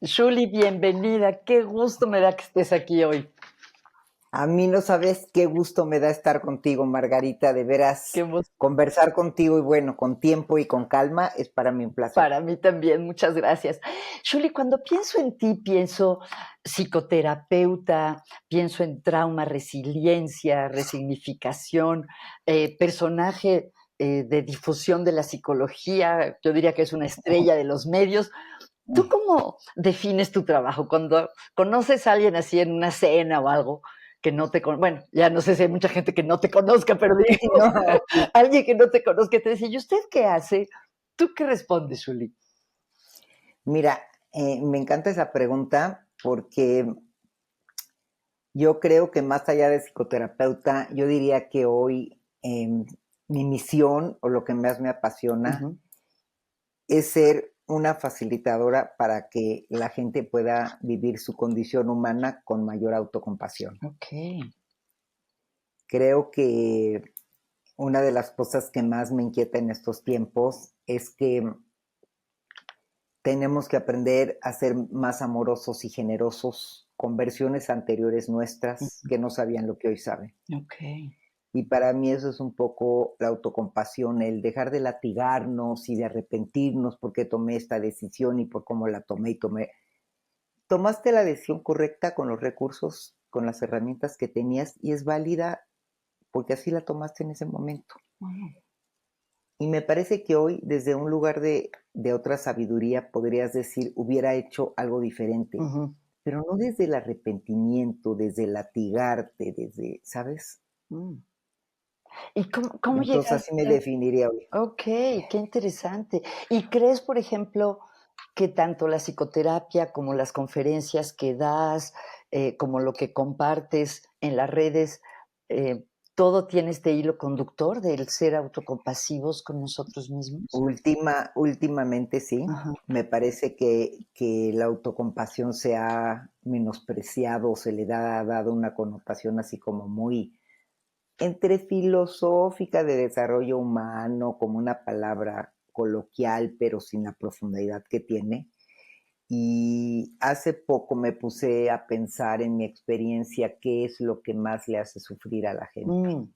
Shuli, bienvenida. Qué gusto me da que estés aquí hoy. A mí no sabes qué gusto me da estar contigo, Margarita, de Qué veras. emoción. Conversar contigo y bueno, con tiempo y con calma es para mí un placer. Para mí también, muchas gracias. Shuli, cuando pienso en ti, pienso psicoterapeuta, pienso en trauma, resiliencia, resignificación, personaje de difusión de la psicología. Yo diría que es una estrella de los medios. ¿Tú cómo defines tu trabajo? Cuando conoces a alguien así en una cena o algo que no te bueno, ya no sé si hay mucha gente que no te conozca, pero digamos, No, sí. alguien que no te conozca te dice: "¿Y usted qué hace?". ¿Tú qué respondes, Shuli? Mira, me encanta esa pregunta porque yo creo que más allá de psicoterapeuta, yo diría que hoy mi misión o lo que más me apasiona Ujú. es ser una facilitadora para que la gente pueda vivir su condición humana con mayor autocompasión. Okey. Creo que una de las cosas que más me inquieta en estos tiempos es que tenemos que aprender a ser más amorosos y generosos con versiones anteriores nuestras Ujú. que no sabían lo que hoy saben. Okey. Y para mí eso es un poco la autocompasión, el dejar de latigarnos y de arrepentirnos porque tomé esta decisión y por cómo la tomé y tomé. Tomaste la decisión correcta con los recursos, con las herramientas que tenías y es válida porque así la tomaste en ese momento. Wow. Y me parece que hoy, desde un lugar de otra sabiduría, podrías decir, hubiera hecho algo diferente, Ujú. pero no desde el arrepentimiento, desde el latigarte, desde, ¿sabes? Mm. ¿Y cómo Entonces así me llegaste? definiría hoy. Okey, qué interesante. ¿Y crees, por ejemplo, que tanto la psicoterapia como las conferencias que das, como lo que compartes en las redes, eh, todo tiene este hilo conductor del ser autocompasivos con nosotros mismos? Últimamente sí, Ajá. me parece que la autocompasión se ha menospreciado, se le ha dado una connotación así como muy entre filosófica de desarrollo humano, como una palabra coloquial, pero sin la profundidad que tiene. Y hace poco me puse a pensar en mi experiencia qué es lo que más le hace sufrir a la gente. Mm,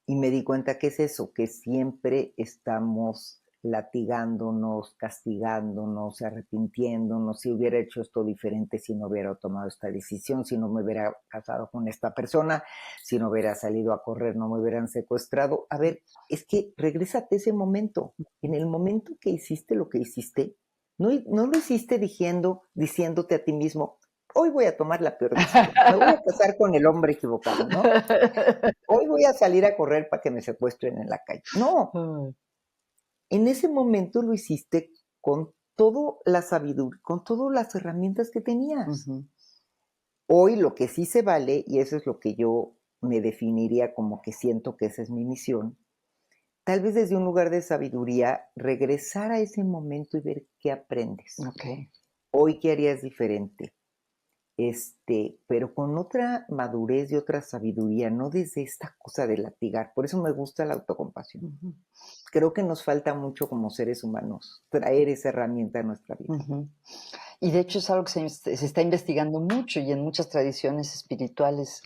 Y me di cuenta que es eso, que siempre estamos latigándonos, castigándonos, arrepintiéndonos, si hubiera hecho esto diferente, si no hubiera tomado esta decisión, si no me hubiera casado con esta persona, si no hubiera salido a correr, no me hubieran secuestrado. A ver, es que regrésate a ese momento. En el momento que hiciste lo que hiciste, no lo hiciste diciéndote a ti mismo, hoy voy a tomar la peor decisión, me voy a casar con el hombre equivocado, ¿no? Hoy voy a salir a correr para que me secuestren en la calle. No, mm, en ese momento lo hiciste con todo la sabiduría, con todas las herramientas que tenías. ujú. Hoy lo que sí se vale, y eso es lo que yo me definiría como que siento que esa es mi misión, tal vez desde un lugar de sabiduría, regresar a ese momento y ver qué aprendes. Okey. Hoy, ¿qué harías diferente? Pero con otra madurez y otra sabiduría, no desde esta cosa de latigar. Por eso me gusta la autocompasión. Ujú, Creo que nos falta mucho como seres humanos traer esa herramienta a nuestra vida. ujú. Y de hecho es algo que se está investigando mucho y en muchas tradiciones espirituales,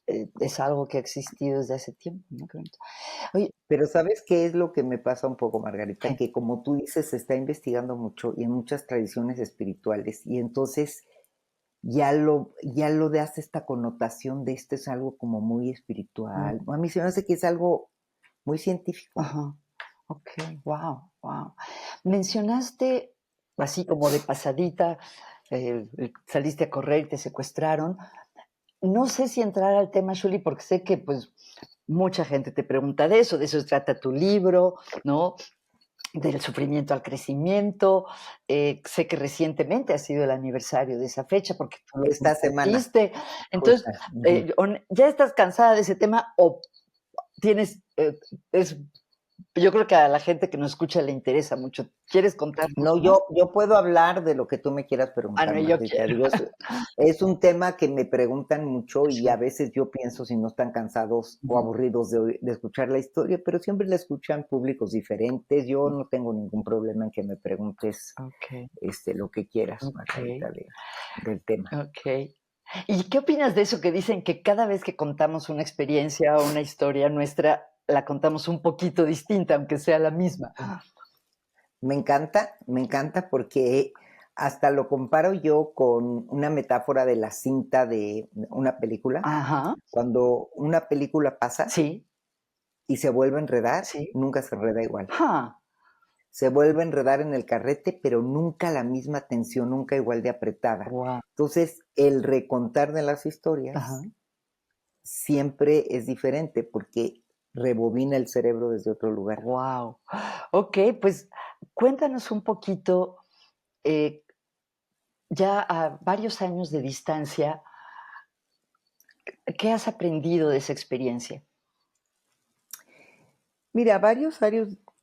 es algo que ha existido desde hace tiempo, ¿no? Creo. Oye, Pero ¿sabes qué es lo que me pasa un poco, Margarita? ¿qué? Que como tú dices, se está investigando mucho y en muchas tradiciones espirituales y entonces ya lo das esta connotación de esto es algo como muy espiritual. Mm, A mí se me hace que es algo muy científico. ajá. Okey, wow, wow. Mencionaste, así como de pasadita, saliste a correr y te secuestraron. No sé si entrar al tema, Shuli, porque sé que, pues, mucha gente te pregunta de eso se trata tu libro, ¿no? Del sufrimiento al crecimiento. Sé que recientemente ha sido el aniversario de esa fecha porque tú lo Esta semana, compartiste. Entonces, justa. Ujú. ¿ya estás cansada de ese tema o tienes, es Yo creo que a la gente que nos escucha le interesa mucho. ¿Quieres contarnos No, más? yo puedo hablar de lo que tú me quieras Ah, preguntar, no, yo Margarita. quiero. Digo, es un tema que me preguntan mucho y a Sí. veces yo pienso si no están cansados o Ujú, aburridos de escuchar la historia, pero siempre la escuchan públicos diferentes. Yo ujú. no tengo ningún problema en que me preguntes Okey, lo que quieras, okey, Margarita, del tema. okey. ¿Y qué opinas de eso que dicen que cada vez que contamos una experiencia o una historia nuestra, la contamos un poquito distinta, aunque sea la misma? Me encanta porque hasta lo comparo yo con una metáfora de la cinta de una película. Ajá, Cuando una película pasa sí, y se vuelve a enredar, sí. nunca se enreda igual. Ah, Se vuelve a enredar en el carrete, pero nunca la misma tensión, nunca igual de apretada. guau, Entonces, el recontar de las ajá. historias siempre es diferente porque rebobina el cerebro desde otro lugar. Guau. Okey, pues cuéntanos un poquito, eh, ya a varios años de distancia, ¿qué has aprendido de esa experiencia? Mira,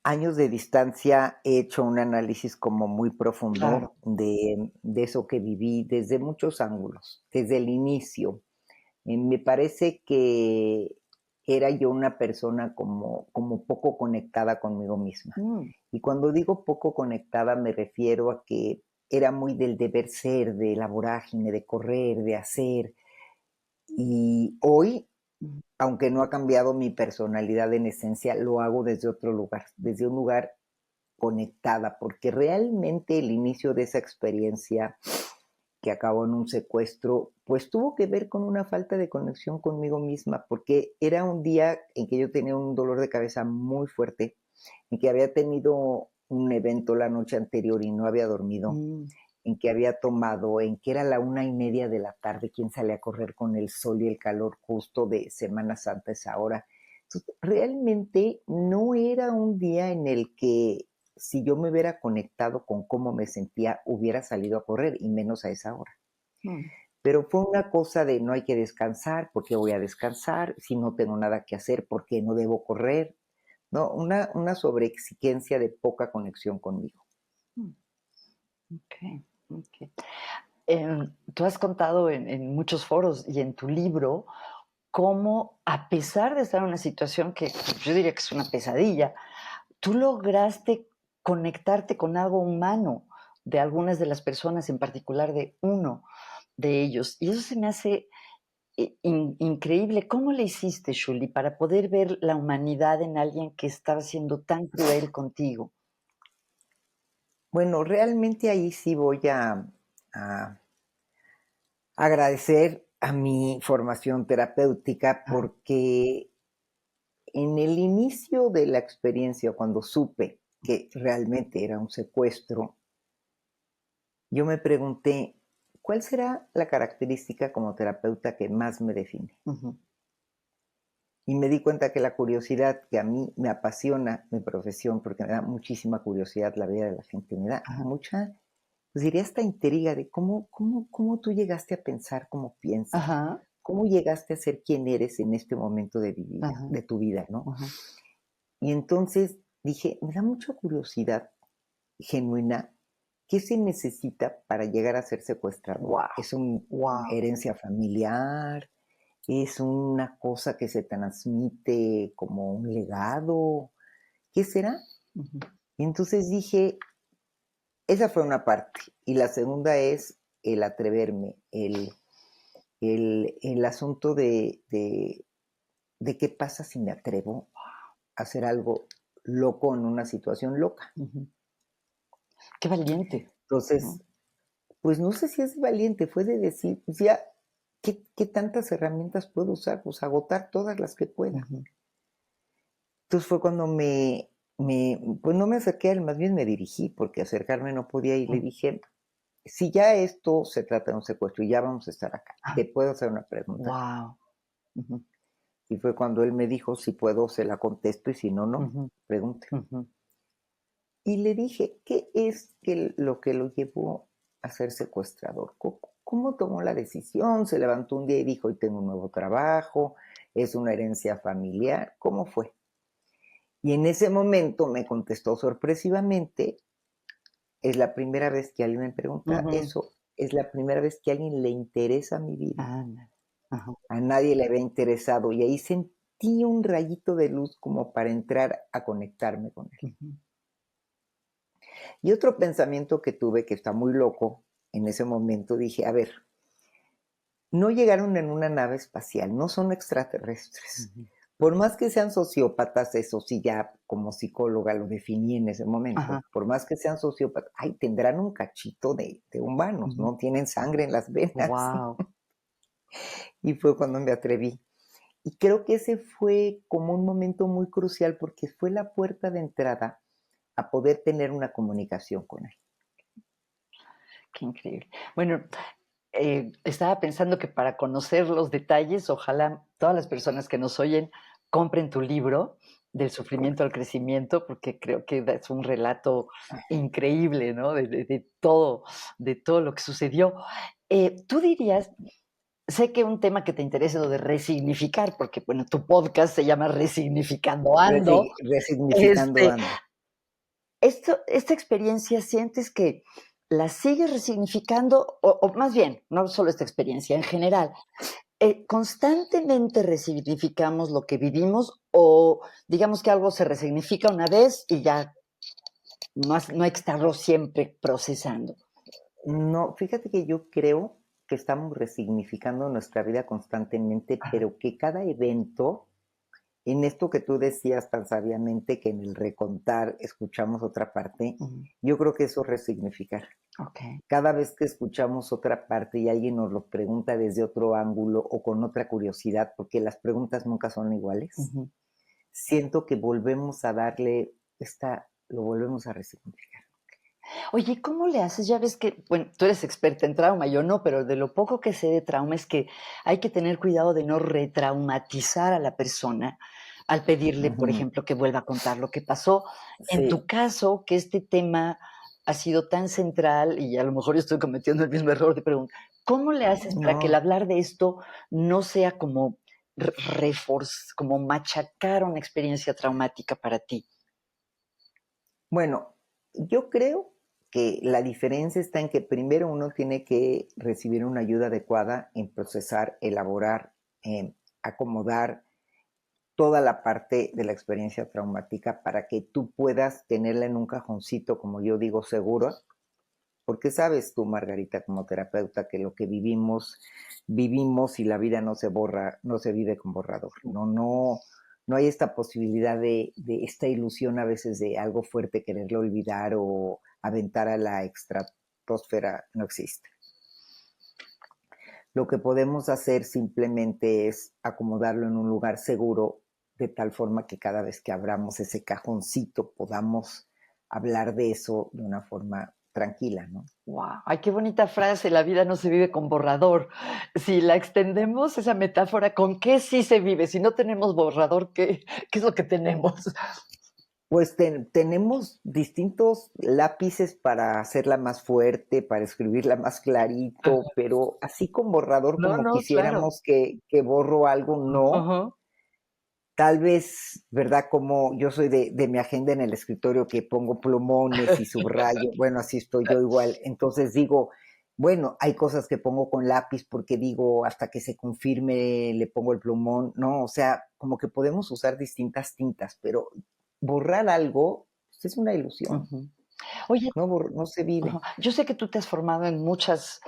años de distancia he hecho un análisis como muy Claro. profundo de eso que viví desde muchos ángulos, desde el inicio. Me parece que era yo una persona como poco conectada conmigo misma. Mm, Y cuando digo poco conectada me refiero a que era muy del deber ser, de la vorágine, de correr, de hacer. Y hoy, mm, aunque no ha cambiado mi personalidad en esencia, lo hago desde otro lugar, desde un lugar conectada, porque realmente el inicio de esa experiencia que acabó en un secuestro, pues tuvo que ver con una falta de conexión conmigo misma, porque era un día en que yo tenía un dolor de cabeza muy fuerte, en que había tenido un evento la noche anterior y no había dormido, mm. en que había tomado, en que era la 1:30 de la tarde, quién sale a correr con el sol y el calor justo de Semana Santa a esa hora. Entonces, realmente no era un día en el que si yo me hubiera conectado con cómo me sentía, hubiera salido a correr, y menos a esa hora. Mm, Pero fue una cosa de no hay que descansar, ¿por qué voy a descansar? Si no tengo nada que hacer, ¿por qué no debo correr? No, una sobreexigencia de poca conexión conmigo. mm, okey, okey. Tú has contado en muchos foros y en tu libro cómo, a pesar de estar en una situación que yo diría que es una pesadilla, tú lograste conectarte con algo humano de algunas de las personas, en particular de uno de ellos. Y eso se me hace increíble. ¿Cómo le hiciste, Shuli, para poder ver la humanidad en alguien que estaba siendo tan cruel contigo? Bueno, realmente ahí sí voy a agradecer a mi formación terapéutica Ajá. porque en el inicio de la experiencia, cuando supe que realmente era un secuestro, yo me pregunté, ¿cuál será la característica como terapeuta que más me define? Ujú. Y me di cuenta que la curiosidad, que a mí me apasiona mi profesión, porque me da muchísima curiosidad la vida de la gente, me da Ajá. mucha, pues diría esta intriga de cómo tú llegaste a pensar como piensas, Ajá. cómo llegaste a ser quien eres en este momento Ajá. de tu vida, ¿no? Ajá. Y entonces dije, me da mucha curiosidad genuina, ¿qué se necesita para llegar a ser secuestrador? Guau, ¿Es una guau. herencia familiar? ¿Es una cosa que se transmite como un legado? ¿Qué será? Ujú. Y entonces dije, esa fue una parte. Y la segunda es el atreverme, el asunto de qué pasa si me atrevo a hacer algo loco en una situación loca. Ujú. Qué valiente, ¿no? Entonces, pues no sé si es valiente, fue de decir, pues ya, ¿qué tantas herramientas puedo usar? Pues agotar todas las que pueda. Ujú. Entonces fue cuando pues no me acerqué a él, más bien me dirigí, porque acercarme no podía, y le dije, si ya esto se trata de un secuestro y ya vamos a estar acá, ¿te puedo hacer una pregunta? Guau. Ujú, Y fue cuando él me dijo, si puedo, se la contesto, y si no, no, ujú, pregunte. ujú. Y le dije, ¿qué es lo que lo llevó a ser secuestrador? ¿Cómo tomó la decisión? ¿Se levantó un día y dijo, hoy tengo un nuevo trabajo? ¿Es una herencia familiar? ¿Cómo fue? Y en ese momento me contestó sorpresivamente, es la primera vez que alguien me pregunta Ujú. eso, es la primera vez que a alguien le interesa mi vida. Ándale. Ajá. A nadie le había interesado y ahí sentí un rayito de luz como para entrar a conectarme con él. Ujú. Y otro pensamiento que tuve, que está muy loco, en ese momento dije, a ver, no llegaron en una nave espacial, no son extraterrestres. Ujú. Por más que sean sociópatas, eso sí ya como psicóloga lo definí en ese Ajá. momento, por más que sean sociópatas, ay, tendrán un cachito de humanos, Ujú. ¿no? Tienen sangre en las venas. Guau. Y fue cuando me atreví. Y creo que ese fue como un momento muy crucial porque fue la puerta de entrada a poder tener una comunicación con él. Qué increíble. Bueno, estaba pensando que para conocer los detalles, ojalá todas las personas que nos oyen compren tu libro, Del sufrimiento al crecimiento, porque creo que es un relato increíble, ¿no? De todo lo que sucedió. Tú dirías, sé que un tema que te interesa es lo de resignificar, porque, bueno, tu podcast se llama Resignificando Ando. Resignificando Este, ando. esta experiencia, ¿sientes que la sigues resignificando? O más bien, no solo esta experiencia, en general, ¿constantemente resignificamos lo que vivimos o digamos que algo se resignifica una vez y ya no hay que estarlo siempre procesando? No, fíjate que yo creo que estamos resignificando nuestra vida constantemente, Ajá. pero que cada evento, en esto que tú decías tan sabiamente, que en el recontar escuchamos otra parte, Ujú. yo creo que eso es resignificar. Okey. Cada vez que escuchamos otra parte y alguien nos lo pregunta desde otro ángulo o con otra curiosidad, porque las preguntas nunca son iguales, Ujú. siento que volvemos a darle lo volvemos a resignificar. Oye, ¿cómo le haces? Ya ves que, bueno, tú eres experta en trauma, yo no, pero de lo poco que sé de trauma es que hay que tener cuidado de no retraumatizar a la persona al pedirle, por Ujú. ejemplo, que vuelva a contar lo que pasó. En tu Sí, caso, que este tema ha sido tan central y a lo mejor yo estoy cometiendo el mismo error de preguntar, ¿cómo le haces para que el no. hablar de esto no sea como como machacar una experiencia traumática para ti? Bueno, yo creo que la diferencia está en que primero uno tiene que recibir una ayuda adecuada en procesar, elaborar, acomodar toda la parte de la experiencia traumática para que tú puedas tenerla en un cajoncito, como yo digo, seguro, porque sabes tú, Margarita, como terapeuta, que lo que vivimos, vivimos y la vida no se borra, no se vive con borrador. No hay esta posibilidad de esta ilusión a veces de algo fuerte quererlo olvidar o aventar a la estratosfera, no existe. Lo que podemos hacer simplemente es acomodarlo en un lugar seguro, de tal forma que cada vez que abramos ese cajoncito podamos hablar de eso de una forma tranquila, ¿no? Wow, ay, qué bonita frase, la vida no se vive con borrador. Si la extendemos, esa metáfora, ¿con qué sí se vive? Si no tenemos borrador, ¿qué es lo que tenemos? Pues tenemos distintos lápices para hacerla más fuerte, para escribirla más clarito, Ajá. pero así con borrador No, como no, claro. quisiéramos que borro algo, no. Ajá. Tal vez, ¿verdad? Como yo soy de mi agenda en el escritorio que pongo plumones y subrayo, bueno, así estoy yo igual. Entonces digo, bueno, hay cosas que pongo con lápiz porque digo, hasta que se confirme le pongo el plumón, ¿no? O sea, como que podemos usar distintas tintas, pero borrar algo pues, es una ilusión, Ujú. Oye, no se vive. ajá. Yo sé que tú te has formado en muchas,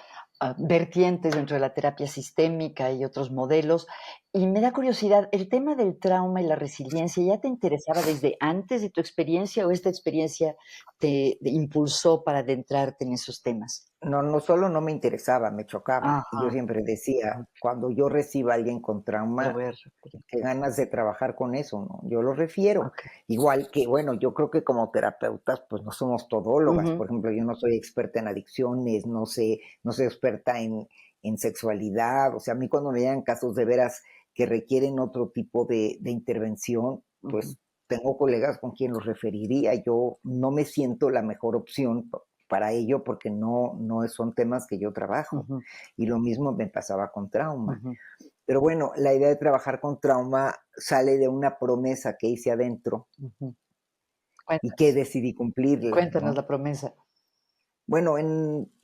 vertientes dentro de la terapia sistémica y otros modelos, y me da curiosidad, ¿el tema del trauma y la resiliencia ya te interesaba desde antes de tu experiencia o esta experiencia te impulsó para adentrarte en esos temas? No solo no me interesaba, me chocaba. Y yo Ajá. siempre decía, Ujú. cuando yo reciba a alguien con Lo trauma, voy a referir. qué ganas de trabajar con eso, ¿no? Yo lo refiero. Okey. Igual que, bueno, yo creo que como terapeutas, pues no somos todólogas. Ujú. Por ejemplo, yo no soy experta en adicciones, no soy experta en sexualidad. O sea, a mí cuando me llegan casos de veras que requieren otro tipo de intervención, Ujú. pues tengo colegas con quien los referiría. Yo no me siento la mejor opción para ello porque no son temas que yo trabajo. Ujú. Y lo mismo me pasaba con trauma. Ujú. Pero bueno, la idea de trabajar con trauma sale de una promesa que hice adentro Ujú. y que Cuéntanos, decidí cumplirla, cuéntanos ¿no? la promesa. Bueno,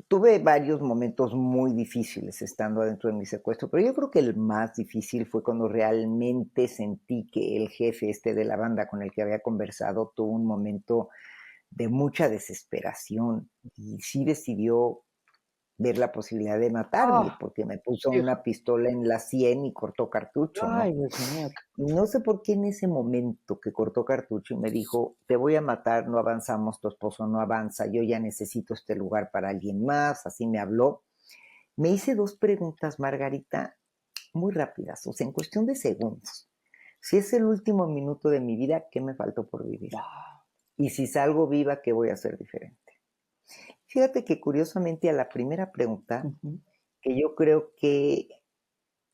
tuve varios momentos muy difíciles estando adentro de mi secuestro, pero yo creo que el más difícil fue cuando realmente sentí que el jefe de la banda con el que había conversado tuvo un momento de mucha desesperación y sí decidió ver la posibilidad de matarme, Ah, porque me puso hijo, una pistola en la sien y cortó cartucho, ay, ¿no? Dios mío. Y no sé por qué en ese momento que cortó cartucho y me dijo, te voy a matar, no avanzamos, tu esposo no avanza, yo ya necesito este lugar para alguien más, así me habló. Me hice dos preguntas, Margarita, muy rápidas, o sea, en cuestión de segundos. Si es el último minuto de mi vida, ¿qué me faltó por vivir? Ah, Y si salgo viva, ¿qué voy a hacer diferente? Fíjate que curiosamente a la primera pregunta, ujú, que yo creo que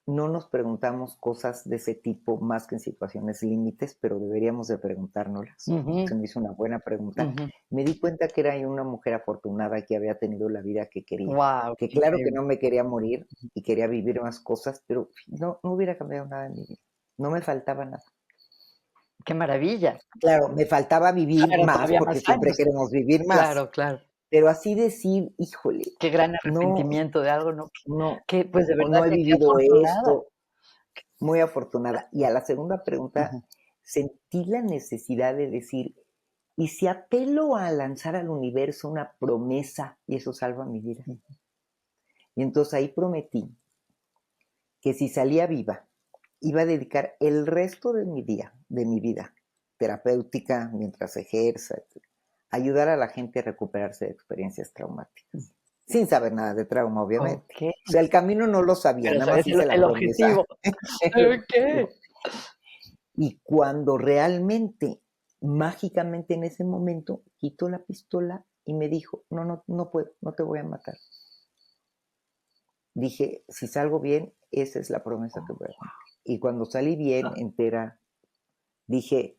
no nos preguntamos cosas de ese tipo más que en situaciones límites, pero deberíamos de preguntárnoslas. ujú, Se me hizo una buena pregunta. ujú. Me di cuenta que era una mujer afortunada que había tenido la vida que quería. Guau, Que qué claro que increíble. no me quería morir y quería vivir más cosas, pero no hubiera cambiado nada en mi vida. No me faltaba nada. Qué maravilla. Claro, me faltaba vivir Claro, más todavía porque más siempre años. queremos vivir más. Claro, claro. Pero así decir, híjole, Qué gran no, arrepentimiento de algo, ¿no? no, Pues, de o verdad no he que qué vivido afortunada. esto, muy afortunada. Y a la segunda pregunta, Ajá. sentí la necesidad de decir, ¿y si apelo a lanzar al universo una promesa y eso salva mi vida? Y entonces ahí prometí que si salía viva, iba a dedicar el resto de mi día, de mi vida terapéutica, mientras ejerza, ayudar a la gente a recuperarse de experiencias traumáticas. Sin saber nada de trauma, obviamente. Okey, O sea, el camino no lo sabía, pero nada sabes más hice la el promesa. objetivo. El Okey. objetivo. Y cuando realmente, mágicamente en ese momento, quitó la pistola y me dijo, no puedo, no te voy a matar. Dije, si salgo bien, esa es la promesa que voy a cumplir. Y cuando salí bien, entera, dije,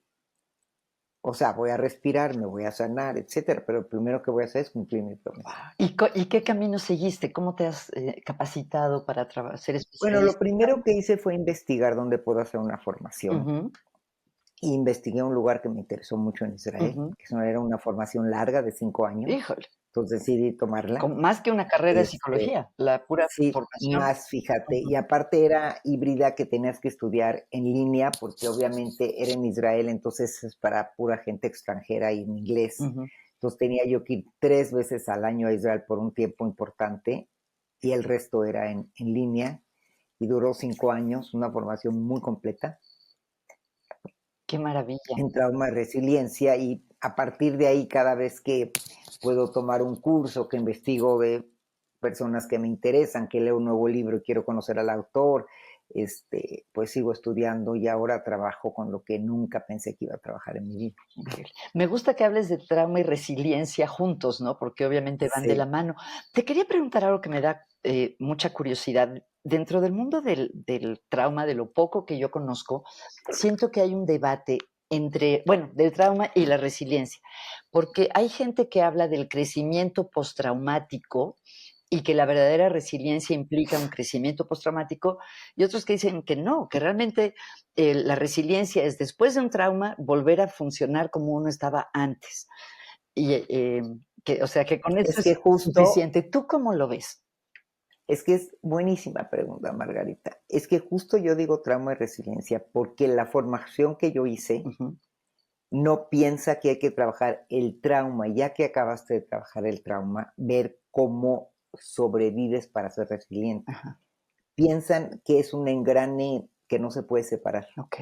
o sea, voy a respirar, me voy a sanar, etcétera, pero lo primero que voy a hacer es cumplir mi promesa. ¿Y qué camino seguiste? ¿Cómo te has, capacitado para ser Bueno, lo especialista en primero trauma? que hice fue investigar dónde puedo hacer una formación. Ujú, Investigué un lugar que me interesó mucho en Israel, ujú. que era una formación larga de 5 años. Híjole, Entonces decidí tomarla. con más que una carrera de Este, psicología, la pura sí, formación. más, fíjate. Ujú, Y aparte era híbrida que tenías que estudiar en línea, porque obviamente era en Israel, entonces es para pura gente extranjera y en inglés. ujú. Entonces tenía yo que ir 3 veces al año a Israel por un tiempo importante y el resto era en línea y duró 5 años, una formación muy completa Qué maravilla. en trauma y resiliencia y a partir de ahí cada vez que puedo tomar un curso, que investigo de personas que me interesan, que leo un nuevo libro y quiero conocer al autor, pues sigo estudiando y ahora trabajo con lo que nunca pensé que iba a trabajar en mi vida. Increíble. Me gusta que hables de trauma y resiliencia juntos, ¿no? Porque obviamente van de la Sí. mano. Te quería preguntar algo que me da mucha curiosidad. Dentro del mundo del trauma, de lo poco que yo conozco, siento que hay un debate entre, bueno, del trauma y la resiliencia, porque hay gente que habla del crecimiento postraumático y que la verdadera resiliencia implica un crecimiento postraumático, y otros que dicen que no, que realmente la resiliencia es después de un trauma volver a funcionar como uno estaba antes. Y o sea, que con eso Es que es justo, suficiente. ¿Tú cómo lo ves? es que es buenísima pregunta, Margarita. Es que justo yo digo trauma y resiliencia porque la formación que yo hice Ujú, no piensa que hay que trabajar el trauma, ya que acabaste de trabajar el trauma, ver cómo sobrevives para ser resiliente. ajá, Piensan que es un engrane que no se puede separar. ok.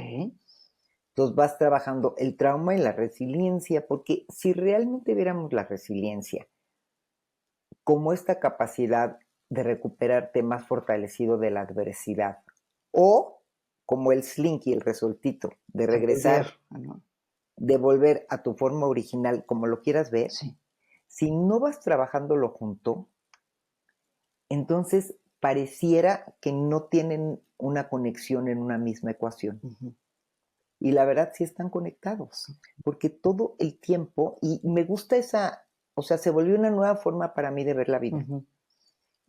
Entonces vas trabajando el trauma y la resiliencia, porque si realmente viéramos la resiliencia como esta capacidad de recuperarte más fortalecido de la adversidad, o como el slinky, el resoltito, de De volver, regresar, ¿no? de volver a tu forma original, como lo quieras ver, Sí. si no vas trabajándolo junto, entonces pareciera que no tienen una conexión en una misma ecuación. Ujú, Y la verdad sí están conectados, porque todo el tiempo, y me gusta esa, o sea, se volvió una nueva forma para mí de ver la vida. ujú.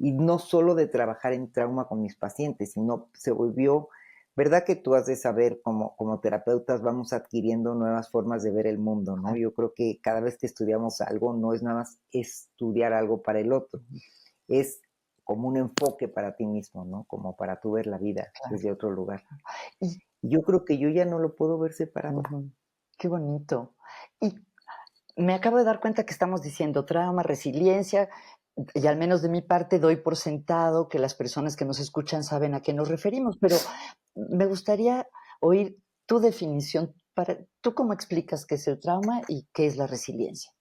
Y no solo de trabajar en trauma con mis pacientes, sino se volvió, ¿verdad que tú has de saber como terapeutas vamos adquiriendo nuevas formas de ver el mundo, ¿no? Claro, Yo creo que cada vez que estudiamos algo, no es nada más estudiar algo para el otro, es como un enfoque para ti mismo, ¿no? Como para tú ver la vida claro. desde otro lugar. Y Y yo creo que yo ya no lo puedo ver separado. ujú, qué bonito. Y me acabo de dar cuenta que estamos diciendo trauma, resiliencia, y al menos de mi parte doy por sentado que las personas que nos escuchan saben a qué nos referimos, pero me gustaría oír tu definición para ¿tú cómo explicas qué es el trauma y qué es la resiliencia?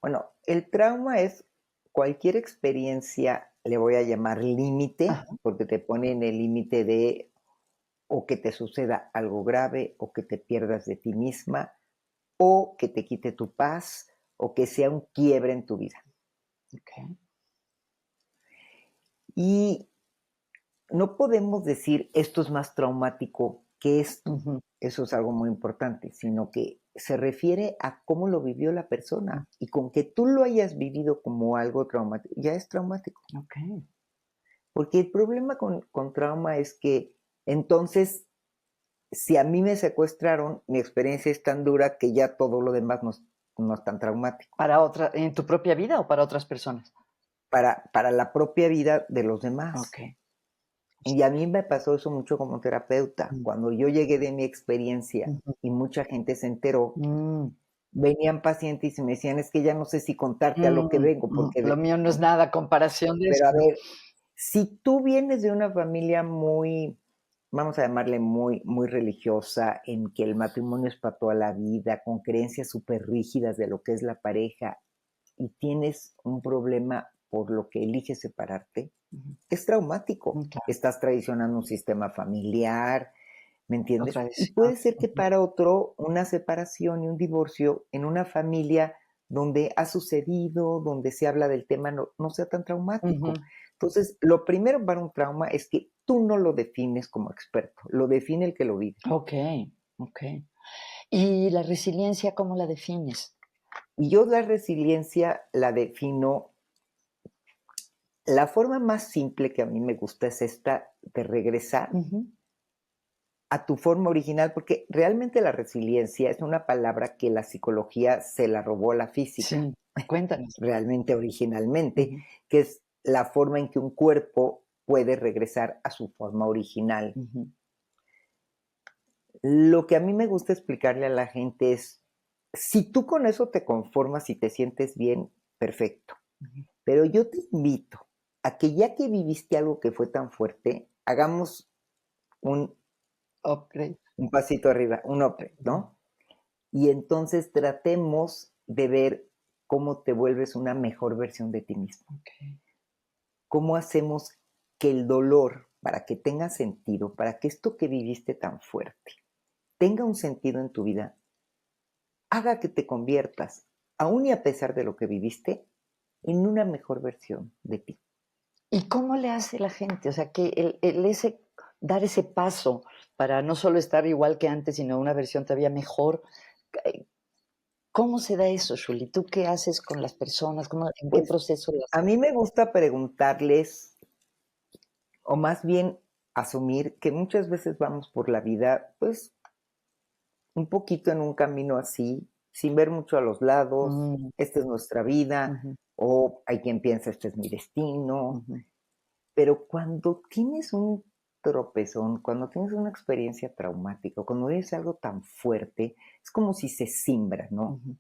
Bueno, el trauma es cualquier experiencia, le voy a llamar límite, Ajá, porque te pone en el límite de o que te suceda algo grave, o que te pierdas de ti misma, o que te quite tu paz, o que sea un quiebre en tu vida. okey. Y no podemos decir esto es más traumático que esto. Ujú, Eso es algo muy importante, sino que se refiere a cómo lo vivió la mm, persona. Y con que tú lo hayas vivido como algo traumático, ya es traumático. okey. Porque el problema con trauma es que entonces, si a mí me secuestraron, mi experiencia es tan dura que ya todo lo demás no es tan traumático. ¿Para otra en tu propia vida o para otras personas? Para la propia vida de los demás. Okey. Y a mí me pasó eso mucho como terapeuta. Mm, Cuando yo llegué de mi experiencia ujú, y mucha gente se enteró, mm, venían pacientes y me decían, es que ya no sé si contarte a lo que vengo, porque, lo mío no es ¿no? nada a comparación de eso, Pero a ¿no? ver, si tú vienes de una familia muy, vamos a llamarle muy religiosa, en que el matrimonio es para toda la vida, con creencias súper rígidas de lo que es la pareja, y tienes un problema por lo que eliges separarte, Ujú, es traumático. claro, Estás traicionando un sistema familiar, ¿me o entiendes? Y tradición. puede ser que Ujú, para otro una separación y un divorcio en una familia donde ha sucedido, donde se habla del tema, no sea tan ujú. traumático. Entonces, lo primero para un trauma es que tú no lo defines como experto, lo define el que lo vive. Okey, okey. ¿Y la resiliencia cómo la defines? Y yo la resiliencia la defino, la forma más simple que a mí me gusta es esta de regresar Ujú. a tu forma original, porque realmente la resiliencia es una palabra que la psicología se la robó a la física, Sí, cuéntanos. realmente originalmente, Ujú, que es la forma en que un cuerpo puede regresar a su forma original. ujú, Lo que a mí me gusta explicarle a la gente es, si tú con eso te conformas y te sientes bien, perfecto. ujú. Pero yo te invito a que ya que viviste algo que fue tan fuerte, hagamos un, Upgrade. un pasito arriba, un upgrade, Ujú, ¿no? Y entonces tratemos de ver cómo te vuelves una mejor versión de ti mismo. okey. ¿Cómo hacemos que el dolor, para que tenga sentido, para que esto que viviste tan fuerte tenga un sentido en tu vida, haga que te conviertas, aún y a pesar de lo que viviste, en una mejor versión de ti? ¿Y cómo le hace la gente? O sea, que el ese dar ese paso para no solo estar igual que antes, sino una versión todavía mejor, eh, ¿cómo se da eso, Shuli? ¿Tú qué haces con las personas? ¿Cómo en qué Pues proceso lo a haces? mí me gusta preguntarles, o más bien asumir que muchas veces vamos por la vida, pues un poquito en un camino así, sin ver mucho a los lados, Mm, esta es nuestra vida, ujú, o hay quien piensa, este es mi destino, ujú, pero cuando tienes un tropezón, cuando tienes una experiencia traumática, cuando vives algo tan fuerte, es como si se simbra, ¿no? ujú.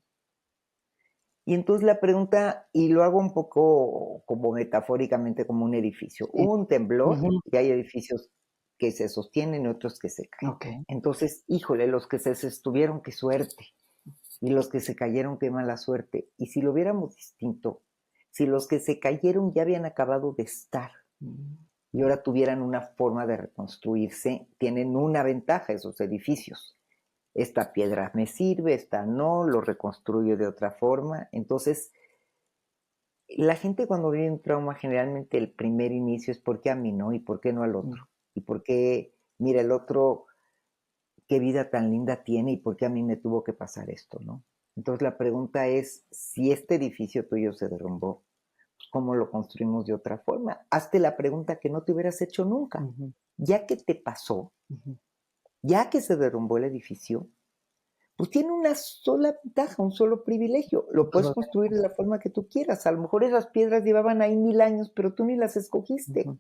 Y entonces la pregunta, y lo hago un poco como metafóricamente como un edificio. Sí. Hubo un temblor Ujú. y hay edificios que se sostienen y otros que se caen. Okey. Entonces, híjole, los que se sostuvieron, qué suerte. Y los que se cayeron, qué mala suerte. Y si lo viéramos distinto, si los que se cayeron ya habían acabado de estar Mm, y ahora tuvieran una forma de reconstruirse, tienen una ventaja esos edificios. Esta piedra me sirve, esta no, lo reconstruyo de otra forma. Entonces, la gente cuando vive un trauma, generalmente el primer inicio es ¿por qué a mí no? ¿Y por qué no al mm. otro? ¿Y por qué, mira, el otro qué vida tan linda tiene y por qué a mí me tuvo que pasar esto, ¿no? Entonces la pregunta es, si este edificio tuyo se derrumbó, ¿cómo lo construimos de otra forma? Hazte la pregunta que no te hubieras hecho nunca. Ujú, Ya que te pasó, ujú. ya que se derrumbó el edificio, pues tiene una sola ventaja, un solo privilegio. Lo Pues puedes volver construir de la forma que tú quieras. A lo mejor esas piedras llevaban ahí 1000 años, pero tú ni las escogiste. ujú.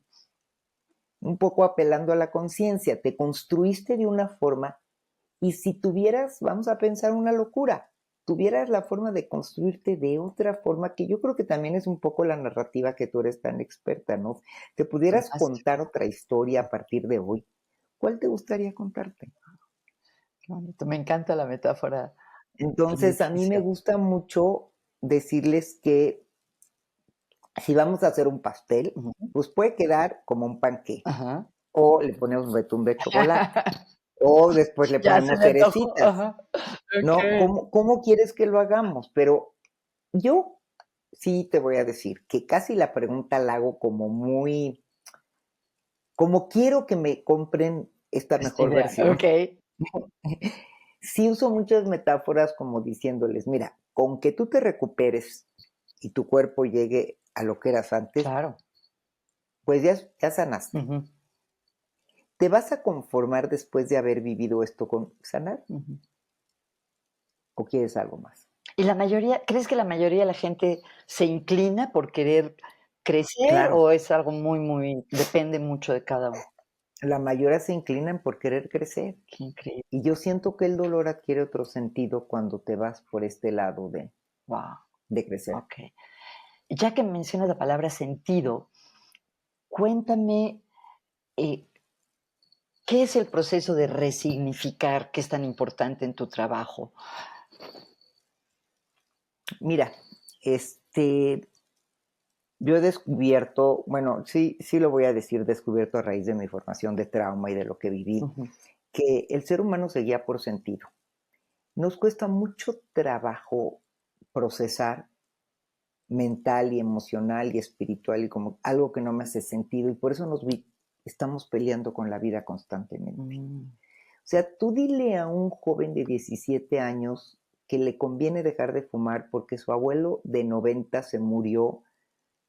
Un poco apelando a la conciencia, te construiste de una forma y si tuvieras, vamos a pensar una locura, tuvieras la forma de construirte de otra forma, que yo creo que también es un poco la narrativa que tú eres tan experta, ¿no? Te pudieras contar Demasiado. otra historia a partir de hoy. ¿Cuál te gustaría contarte? Qué bonito. Me encanta la metáfora del Entonces, a mí me edificio. gusta mucho decirles que si vamos a hacer un pastel, Ujú. pues puede quedar como un panqué, Ajá. o le ponemos betún de chocolate, o después le Ya se ponemos me antojó. cerecitas, Ajá. ¿no? Okey. ¿Cómo quieres que lo hagamos? Pero yo sí te voy a decir que casi la pregunta la hago como muy, como quiero que me compren esta Esta mejor idea. versión. Okey. Sí uso muchas metáforas como diciéndoles, mira, con que tú te recuperes y tu cuerpo llegue a lo que eras antes, Claro. pues ya sanaste. Ujú, ¿Te vas a conformar después de haber vivido esto con sanar ujú. o quieres algo más? ¿Y la mayoría crees que la mayoría de la gente se inclina por querer crecer Claro, o es algo muy depende mucho de cada uno? la mayoría se inclinan por querer crecer. Qué increíble. Y yo siento que el dolor adquiere otro sentido cuando te vas por este lado Guau, de crecer. okey. Ya que mencionas la palabra sentido, cuéntame, eh, ¿qué es el proceso de resignificar que es tan importante en tu trabajo? Mira, este, yo he descubierto, bueno, sí lo voy a decir, descubierto a raíz de mi formación de trauma y de lo que viví, Ujú, que el ser humano se guía por sentido. Nos cuesta mucho trabajo procesar mental y emocional y espiritual y como algo que no me hace sentido y por eso estamos peleando con la vida constantemente. mm, O sea, tú dile a un joven de 17 años que le conviene dejar de fumar porque su abuelo de 90 se murió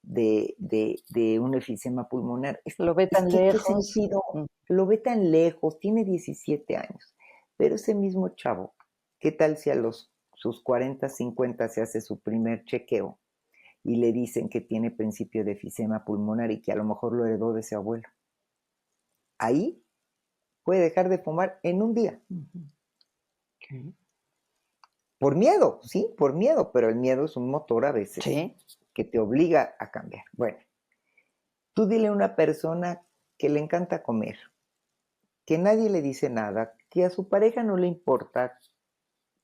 de un efisema pulmonar. lo ve Es tan que, ¿qué lejos. sentido? Mm, Lo ve tan lejos, tiene 17 años. Pero ese mismo chavo, ¿qué tal si a sus 40, 50 se hace su primer chequeo y le dicen que tiene principio de efisema pulmonar y que a lo mejor lo heredó de ese abuelo? Ahí puede dejar de fumar en un día. ujú, okey. Por miedo, sí, por miedo, pero el miedo es un motor a veces Sí. que te obliga a cambiar. Bueno, tú dile a una persona que le encanta comer, que nadie le dice nada, que a su pareja no le importa,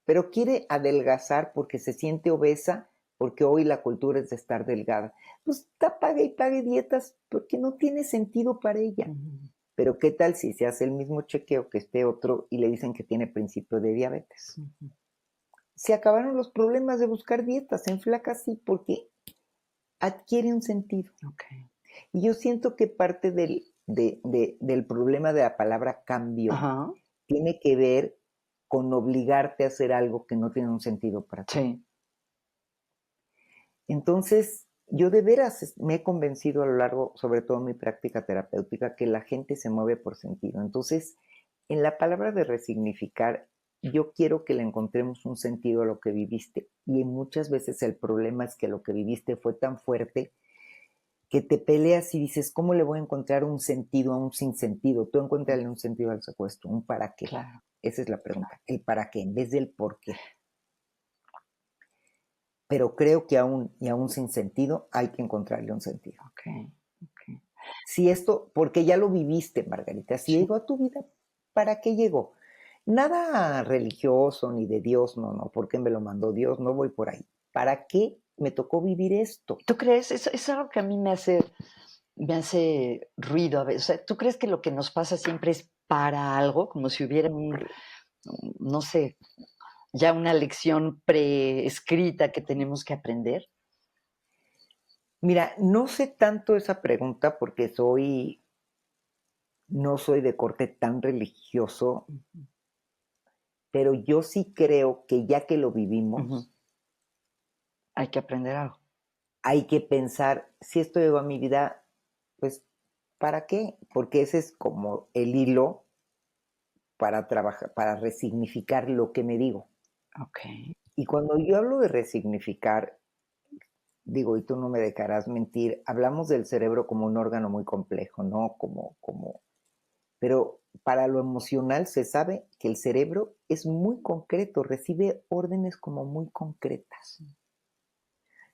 pero quiere adelgazar porque se siente obesa, porque hoy la cultura es de estar delgada. Pues está pague y pague dietas porque no tiene sentido para ella. Ujú, Pero ¿qué tal si se hace el mismo chequeo que este otro y le dicen que tiene principio de diabetes? ujú, Se acabaron los problemas de buscar dietas, se enflaca así porque adquiere un sentido. okey. Y yo siento que parte del problema de la palabra cambio Ajá, tiene que ver con obligarte a hacer algo que no tiene un sentido para ti. sí. Entonces, yo de veras me he convencido a lo largo, sobre todo en mi práctica terapéutica, que la gente se mueve por sentido. Entonces, en la palabra de resignificar, yo quiero que le encontremos un sentido a lo que viviste. Y muchas veces el problema es que lo que viviste fue tan fuerte que te peleas y dices, ¿cómo le voy a encontrar un sentido a un sinsentido? Tú Mm, encuéntrale un sentido al secuestro, un para qué. claro, Esa es la claro. pregunta, el para qué, en vez del por qué. Pero creo que aún sin sentido hay que encontrarle un sentido. Okey, okey. Si esto, porque ya lo viviste, Margarita, si Sí. llegó a tu vida, ¿para qué llegó? Nada religioso ni de Dios, no, no, ¿por qué me lo mandó Dios? No voy por ahí. ¿Para qué me tocó vivir esto? ¿Tú crees? Es algo que a mí me hace ruido a veces. O sea, ¿tú crees que lo que nos pasa siempre es para algo? Como si hubiera no sé, ya una lección preescrita que tenemos que aprender. Mira, no sé tanto esa pregunta porque no soy de corte tan religioso, Ujú, pero yo sí creo que ya que lo ujú. vivimos, Hay que aprender algo. hay que pensar, si esto llegó a mi vida, pues, ¿para qué? Porque ese es como el hilo para trabajar, para resignificar lo que me digo. Okey. Y cuando yo hablo de resignificar, digo, y tú no me dejarás mentir, hablamos del cerebro como un órgano muy complejo, ¿no? Pero para lo emocional se sabe que el cerebro es muy concreto, recibe órdenes como muy concretas.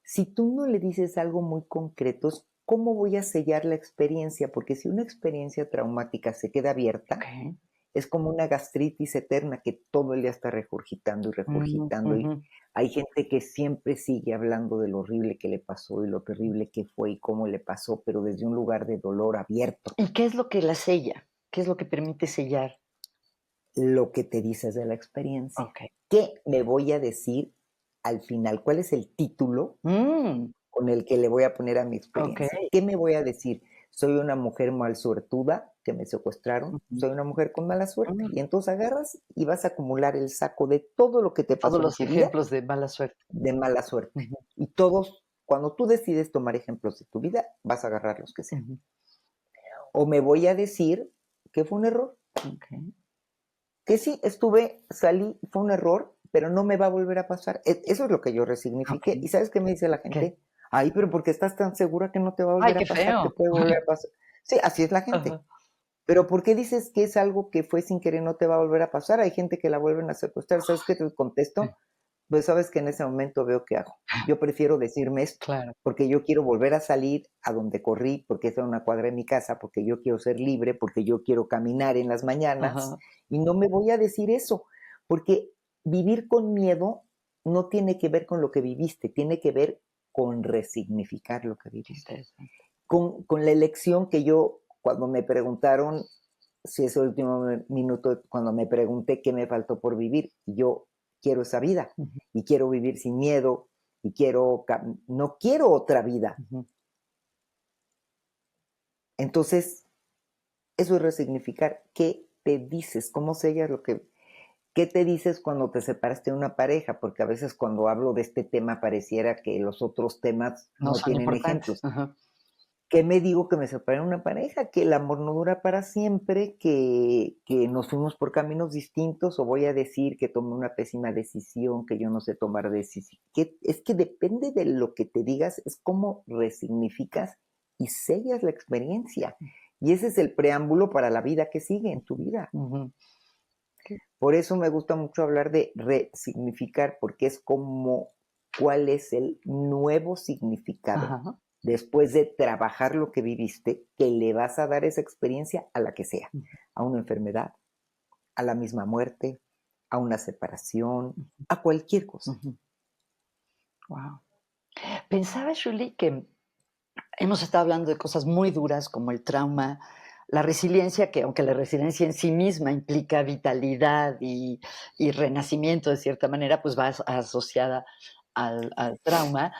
Si tú no le dices algo muy concreto, ¿cómo voy a sellar la experiencia? Porque si una experiencia traumática se queda abierta, Okey. es como una gastritis eterna que todo el día está regurgitando y regurgitando. Ujú. Y hay gente que siempre sigue hablando de lo horrible que le pasó y lo terrible que fue y cómo le pasó, pero desde un lugar de dolor abierto. ¿Y qué es lo que la sella? ¿Qué es lo que permite sellar? Lo que te dices de la experiencia. Okey. ¿Qué me voy a decir al final? ¿Cuál es el título Mm, con el que le voy a poner a mi experiencia? okey. ¿Qué me voy a decir? ¿Soy una mujer mal suertuda que me secuestraron? Ujú. ¿Soy una mujer con mala suerte? Mm, Y entonces agarras y vas a acumular el saco de todo lo que te todos pasó en los tu vida ejemplos de mala suerte. de mala suerte. Ujú, Y todos, cuando tú decides tomar ejemplos de tu vida, vas a agarrar los que sean. ujú. O me voy a decir que fue un error. Okey, Que sí, estuve, salí, fue un error, pero no me va a volver a pasar. Eso es lo que yo resignifiqué. okey. ¿Y sabes qué me dice la ¿Qué? gente? Ay, pero ¿por qué estás tan segura que no te va a Ay, volver qué a pasar? Te feo. puede volver a pasar. Sí, así es la gente. Ajá. Pero ¿por qué dices que es algo que fue sin querer, no te va a volver a pasar? Hay gente que la vuelven a secuestrar. ¿Sabes qué te contesto? Pues sabes que en ese momento veo qué hago. Yo prefiero decirme esto, Claro. porque yo quiero volver a salir a donde corrí, porque es a una cuadra de mi casa, porque yo quiero ser libre, porque yo quiero caminar en las mañanas, Ajá. y no me voy a decir eso, porque vivir con miedo no tiene que ver con lo que viviste, tiene que ver con resignificar lo que Qué viviste. interesante. Con la elección que yo, cuando me preguntaron, si ese último minuto, cuando me pregunté qué me faltó por vivir, yo quiero esa vida Ujú, y quiero vivir sin miedo y no quiero otra vida. ujú. Entonces, eso es resignificar. ¿Qué te dices? ¿Cómo sellas lo que... ¿Qué te dices cuando te separaste de una pareja? Porque a veces cuando hablo de este tema pareciera que los otros temas No no son tienen importantes. ejemplos. Ajá. ¿Qué me digo que me separé de una pareja? Que el amor no dura para siempre, que nos fuimos por caminos distintos, o voy a decir que tomé una pésima decisión, que yo no sé tomar decisiones. Es que depende de lo que te digas, es cómo resignificas y sellas la experiencia. Y ese es el preámbulo para la vida que sigue en tu vida. Ujú. Qué Por eso me gusta mucho hablar de resignificar, porque es como cuál es el nuevo significado ajá. después de trabajar lo que viviste, que le vas a dar esa experiencia a la que sea, Ujú, a una enfermedad, a la misma muerte, a una separación, a cualquier cosa. ujú. Guau. Pensaba, Shuli, que hemos estado hablando de cosas muy duras como el trauma, la resiliencia, que aunque la resiliencia en sí misma implica vitalidad y renacimiento de cierta manera, pues va asociada al trauma.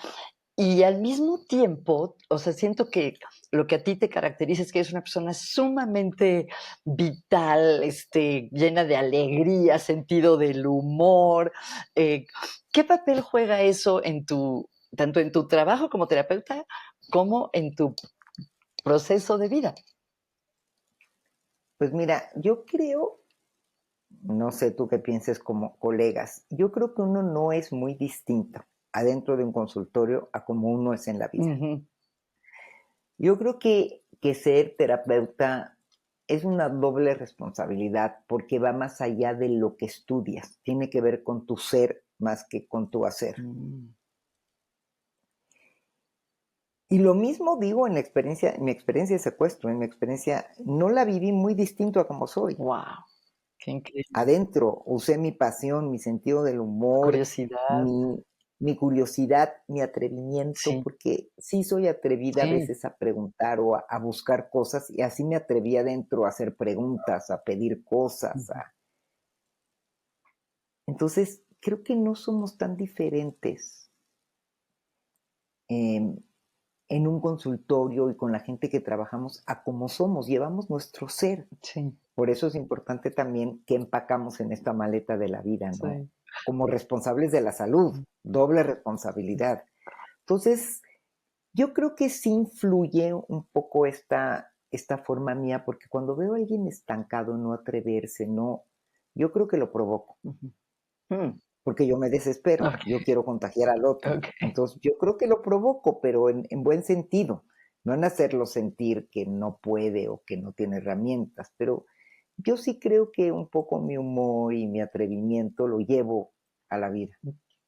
Y al mismo tiempo, o sea, siento que lo que a ti te caracteriza es que eres una persona sumamente vital, llena de alegría, sentido del humor. ¿Qué papel juega eso en tanto en tu trabajo como terapeuta, como en tu proceso de vida? Pues mira, yo creo, no sé tú qué pienses como colegas, yo creo que uno no es muy distinto adentro de un consultorio a como uno es en la vida. Ujú, Yo creo que ser terapeuta es una doble responsabilidad porque va más allá de lo que estudias, tiene que ver con tu ser más que con tu hacer. mm. Y lo mismo digo en mi experiencia de secuestro, en mi experiencia no la viví muy distinto a como soy. Guau, qué increíble. Adentro usé mi pasión, mi sentido del humor, Curiosidad, mi, mi curiosidad, mi atrevimiento, sí, porque sí soy atrevida a sí. veces a preguntar o a buscar cosas, y así me atreví adentro a hacer preguntas, a pedir cosas. Ujú. Entonces, creo que no somos tan diferentes en, en un consultorio y con la gente que trabajamos a como somos, llevamos nuestro ser. Sí, Por eso es importante también que empacamos en esta maleta de la vida, ¿no? sí. Como responsables de la salud, doble responsabilidad. Entonces, Yo creo que sí influye un poco esta forma mía, porque cuando veo a alguien estancado, no atreverse, no, yo creo que lo provoco, Ujú. Mm, porque yo me desespero, okey, yo quiero contagiar al otro. okey. Entonces, yo creo que lo provoco, pero en buen sentido, no en hacerlo sentir que no puede o que no tiene herramientas, pero yo sí creo que un poco mi humor y mi atrevimiento lo llevo a la vida.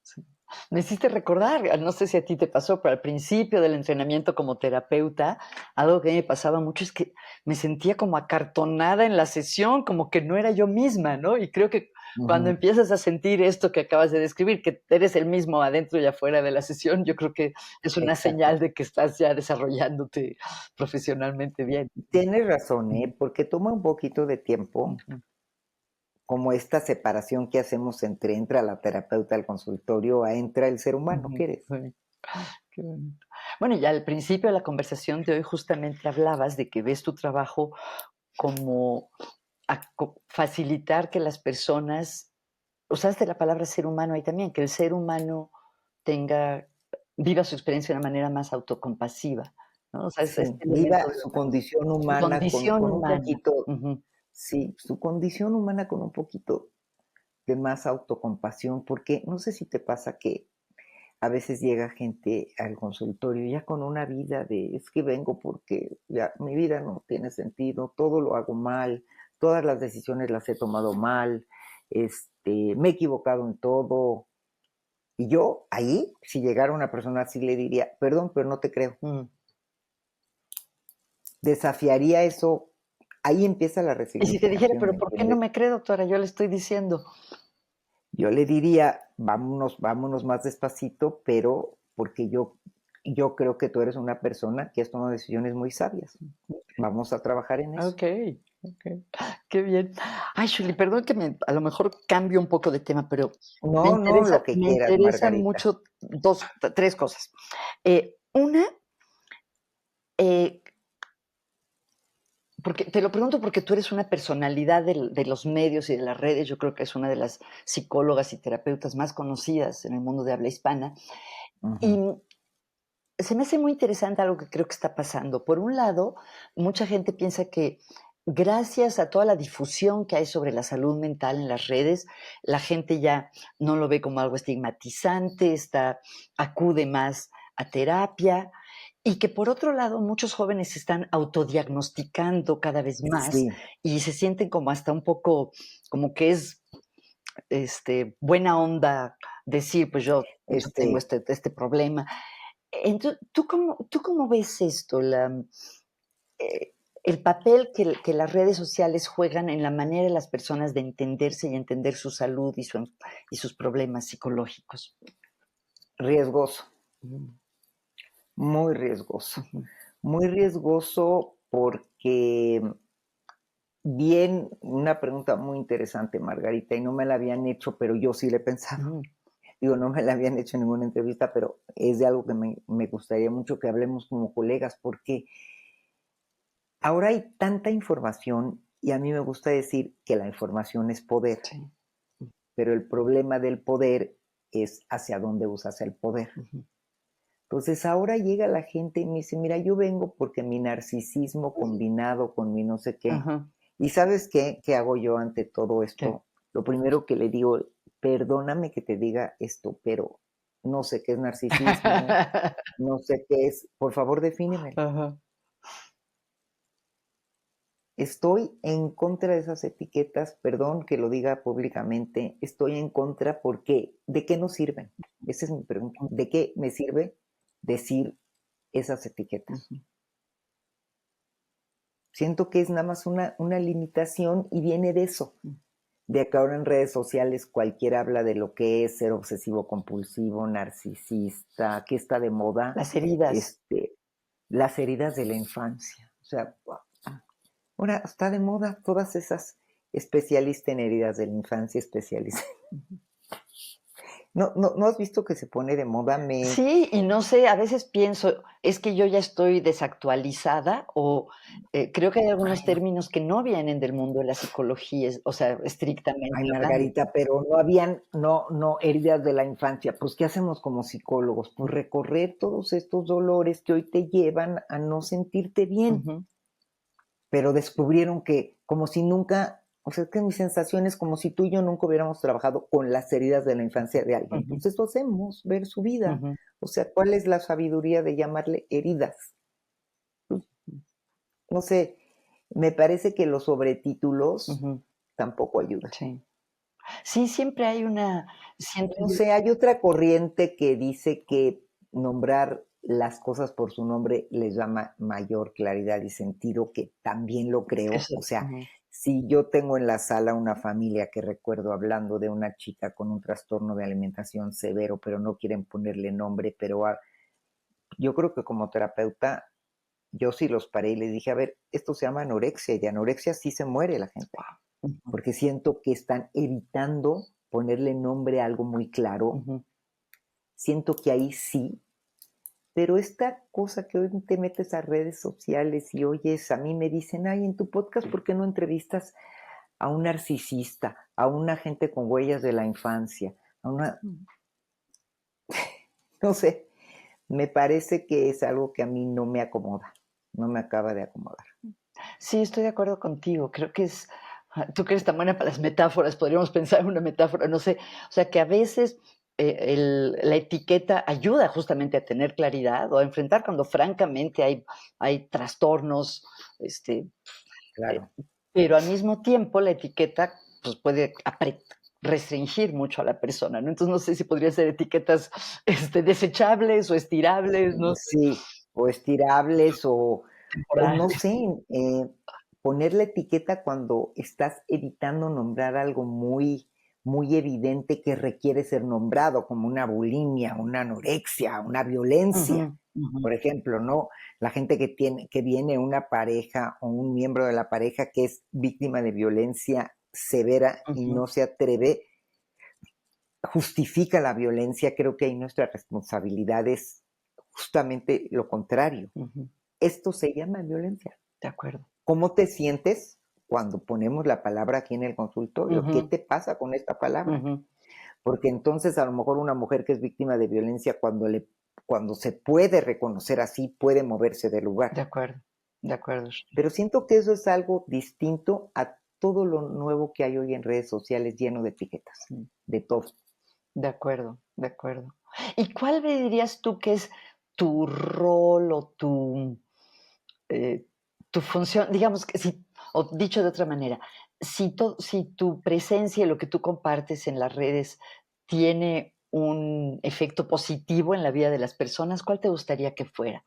Sí. Me hiciste recordar, no sé si a ti te pasó, pero al principio del entrenamiento como terapeuta, algo que me pasaba mucho es que me sentía como acartonada en la sesión, como que no era yo misma, ¿no? Y creo que cuando Ujú, empiezas a sentir esto que acabas de describir, que eres el mismo adentro y afuera de la sesión, yo creo que es una exacto. señal de que estás ya desarrollándote profesionalmente bien. Tienes razón, Ujú, porque toma un poquito de tiempo, ujú, como esta separación que hacemos entre entra la terapeuta al consultorio a entra el ser humano ujú, que eres. sí. Qué bonito. Bueno, y al principio de la conversación de hoy justamente hablabas de que ves tu trabajo como facilitar que las personas, usaste la palabra ser humano ahí también, que el ser humano tenga, viva su experiencia de una manera más autocompasiva, ¿no? O sea, es Sí, este elemento viva de la su condición su humana condición con un humana. poquito, Ujú, sí, su condición humana con un poquito de más autocompasión, porque no sé si te pasa que a veces llega gente al consultorio ya con una vida de, es que vengo porque ya mi vida no tiene sentido, todo lo hago mal, todas las decisiones las he tomado mal, me he equivocado en todo. Y yo ahí, si llegara una persona así, le diría, perdón, pero no te creo. mm. Desafiaría eso. Ahí empieza la Y si te dijera: resignificación, ¿me "¿Pero por qué no entiendes? me cree, doctora? Yo le estoy diciendo". Yo le diría, vámonos más despacito, pero porque yo creo que tú eres una persona que has tomado decisiones muy sabias. Vamos a trabajar en eso. Okey, okey. Qué bien. Ay, Shirley, perdón que a lo mejor cambio un poco de tema, pero No, no, lo que me quieras, interesa Margarita. mucho 2, 3 cosas. Una, eh, porque te lo pregunto porque tú eres una personalidad de los medios y de las redes, yo creo que es una de las psicólogas y terapeutas más conocidas en el mundo de habla hispana, y Ujú. se me hace muy interesante algo que creo que está pasando. Por un lado, mucha gente piensa que gracias a toda la difusión que hay sobre la salud mental en las redes, la gente ya no lo ve como algo estigmatizante, acude más a terapia y que por otro lado muchos jóvenes se están autodiagnosticando cada vez más Sí, y se sienten como hasta un poco como que es buena onda decir, pues yo tengo este, este problema. Entonces, ¿tú cómo ves esto? Eh, el papel que las redes sociales juegan en la manera de las personas de entenderse y entender su salud y sus problemas psicológicos. riesgoso, Mm, muy riesgoso. ujú, Muy riesgoso porque bien, una pregunta muy interesante, Margarita, y no me la habían hecho, pero yo sí le he pensado. ujú, Digo, no me la habían hecho en ninguna entrevista, pero es de algo que me gustaría mucho que hablemos como colegas, porque ahora hay tanta información y a mí me gusta decir que la información es poder, sí, pero el problema del poder es hacia dónde usas el poder. ujú, Entonces ahora llega la gente y me dice, mira, yo vengo porque mi narcisismo combinado con mi no sé qué. ajá, ¿Y sabes qué? ¿Qué hago yo ante todo ¿qué? esto? Lo primero que le digo, perdóname que te diga esto, pero no sé qué es narcisismo, no sé qué es, por favor defínemelo. Ajá, Estoy en contra de esas etiquetas, perdón que lo diga públicamente, estoy en contra porque ¿de qué nos sirven? Esa es mi pregunta. ujú, ¿De qué me sirve decir esas etiquetas? ujú, Siento que es nada más una limitación y viene de eso, mm. de que ahora en redes sociales cualquiera habla de lo que es ser obsesivo compulsivo, narcisista, que está de moda, Las heridas. este, las heridas de la infancia. O sea, ahora está de moda todas esas especialistas en heridas de la infancia, especialistas. Ujú. ¿No has visto que se pone de moda? Sí, y no sé, a veces pienso, es que yo ya estoy desactualizada o, creo que hay algunos Ay, no. términos que no vienen del mundo de la psicología, o sea, Ay, estrictamente hablando. Margarita, pero no habían, no, heridas de la infancia. Pues, ¿qué hacemos como psicólogos? Pues recorrer todos estos dolores que hoy te llevan a no sentirte bien. Ujú, Pero descubrieron que, como si nunca, o sea, es que mi sensación es como si tú y yo nunca hubiéramos trabajado con las heridas de la infancia de alguien. ujú, Pues eso hacemos, ver su vida. ujú, O sea, ¿cuál es la sabiduría de llamarle heridas? Pues, no sé, me parece que los sobretítulos ujú, tampoco ayudan. sí. Sí, siempre hay una siento No yo sé, hay otra corriente que dice que nombrar las cosas por su nombre les da mayor claridad y sentido, que también lo creo. eso, O sea, ujú, si yo tengo en la sala una familia que recuerdo hablando de una chica con un trastorno de alimentación severo, pero no quieren ponerle nombre, pero yo creo que como terapeuta, yo sí los paré y les dije, a ver, esto se llama anorexia y de anorexia sí se muere la gente, ujú, porque siento que están evitando ponerle nombre a algo muy claro. ujú. Siento que ahí sí, pero esta cosa que hoy te metes a redes sociales y oyes, a mí me dicen, ay, en tu podcast, ¿por qué no entrevistas a un narcisista, a una gente con huellas de la infancia, a una, no sé, me parece que es algo que a mí no me acomoda, no me acaba de acomodar. Sí, estoy de acuerdo contigo. Creo que es tú que eres tan buena para las metáforas, podríamos pensar en una metáfora, no sé, o sea, que a veces, la etiqueta ayuda justamente a tener claridad o a enfrentar cuando francamente hay trastornos, este, eh, Claro. pero al mismo tiempo la etiqueta, pues, puede restringir mucho a la persona, ¿no? Entonces, no sé si podrían ser etiquetas, desechables o estirables, no sé, Sí, o estirables o no temporales. sé, eh, poner la etiqueta cuando estás evitando nombrar algo muy evidente que requiere ser nombrado, como una bulimia, una anorexia, una Ujú, violencia. ujú, Por ejemplo, ¿no? La gente que viene una pareja o un miembro de la pareja que es víctima de violencia severa y ujú, no se atreve, justifica la violencia. Creo que ahí nuestra responsabilidad es justamente lo contrario. ujú, Esto se llama violencia. de acuerdo. ¿Cómo te sientes cuando ponemos la palabra aquí en el consultorio? ¿Qué Ujú, te pasa con esta palabra? ujú. Porque entonces a lo mejor una mujer que es víctima de violencia, cuando se puede reconocer así, puede moverse del lugar. De acuerdo, Pero siento que eso es algo distinto a todo lo nuevo que hay hoy en redes sociales lleno de etiquetas, sí, de todo. de acuerdo, de acuerdo. ¿Y cuál me dirías tú que es tu rol o eh, tu función? Digamos que si, o dicho de otra manera, si tu presencia y lo que tú compartes en las redes tiene un efecto positivo en la vida de las personas, ¿cuál te gustaría que fuera?